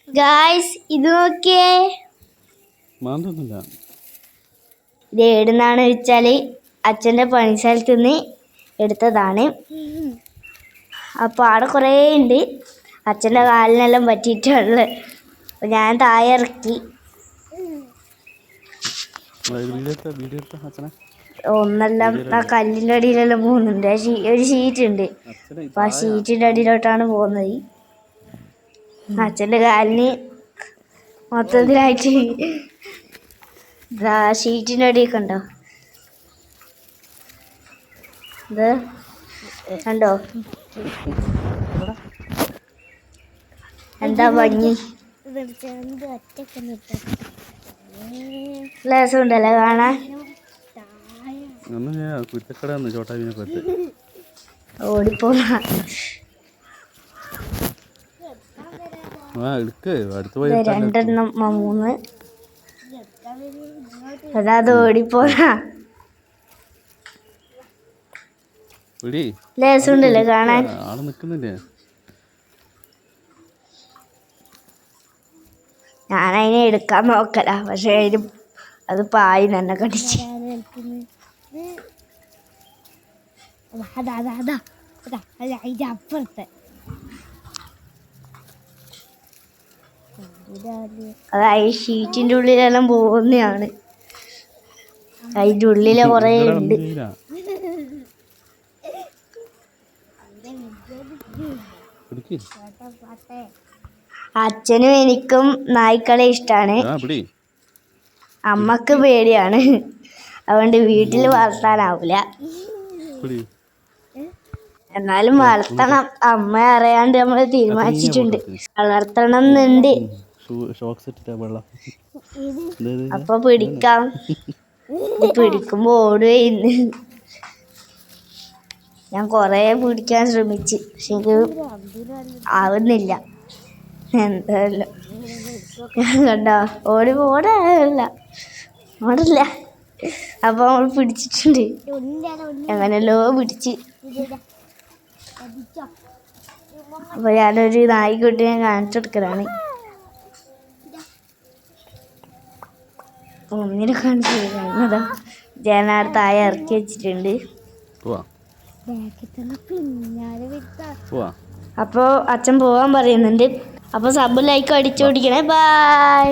Guys ഇത് നോക്കിയേ. ഇത് എവിടുന്നാണ് വെച്ചാല് അച്ഛൻ്റെ പണിസ്ഥലത്ത് നിന്ന് എടുത്തതാണ്. അപ്പോൾ അവിടെ കുറേ ഉണ്ട്. അച്ഛൻ്റെ കാലിനെല്ലാം പറ്റിയിട്ടുള്ളത്. അപ്പോൾ ഞാൻ താഴെ ഇറക്കി. ഒന്നെല്ലാം ആ കല്ലിൻ്റെ അടിയിലെല്ലാം പോകുന്നുണ്ട്. ഒരു ഷീറ്റ് ഉണ്ട്. അപ്പോൾ ആ ഷീറ്റിൻ്റെ അടിയിലോട്ടാണ് പോകുന്നത്. അച്ഛൻ്റെ കാലിന് മൊത്തത്തിലായിട്ട് ഷീറ്റിൻ്റെ അടിയൊക്കെ ഉണ്ടോ? ഇത് കണ്ടോ? എന്താ ഭംഗി. രസമുണ്ടല്ലേ കാണാൻ. ഓടിപ്പോന്ന രണ്ടെണ്ണം 3 അതാത് ഓടിപ്പോന്ന രസമുണ്ടല്ലേ കാണാൻ. ഞാനതിനെ എടുക്കാൻ നോക്കല, പക്ഷെ അത് പായി തന്നെ കടിച്ച്. അതായത് ഷീറ്റിന്റെ ഉള്ളിലെല്ലാം പോകുന്നതാണ്. അതിന്റെ ഉള്ളിലെ കൊറേ ഉണ്ട്. അച്ഛനും എനിക്കും നായ്ക്കളെ ഇഷ്ടമാണ്. അമ്മക്ക് പേടിയാണ്. അതുകൊണ്ട് വീട്ടിൽ വളർത്താനാവില്ല. എന്നാലും വളർത്തണം. അമ്മ അറിയാണ്ട് നമ്മൾ തീരുമാനിച്ചിട്ടുണ്ട് വളർത്തണം എന്നുണ്ട്. അപ്പൊ പിടിക്കാം. പിടിക്കുമ്പോ ഓടുകയെന്ന്. ഞാൻ കൊറേ പിടിക്കാൻ ശ്രമിച്ച്, പക്ഷെ എനിക്ക് ആവുന്നില്ല. എന്തായാലും കണ്ടോ ഓടില്ല. അപ്പൊ നമ്മൾ പിടിച്ചിട്ടുണ്ട്. എങ്ങനെയല്ലോ പിടിച്ച്. അപ്പൊ ഞാനൊരു നായിക്കുട്ടിനെ കാണിച്ചു കൊടുക്കലാണ്. ഒന്നിനെ കാണിച്ചു കൊടുക്കുന്നതാ. ജനാർത്തായ ഇറക്കി വെച്ചിട്ടുണ്ട്. അപ്പോൾ അച്ഛൻ പോവാൻ പറയുന്നുണ്ട്. അപ്പോൾ സബ് ലൈക്ക് അടിച്ചു പിടിക്കണേ. ബൈ.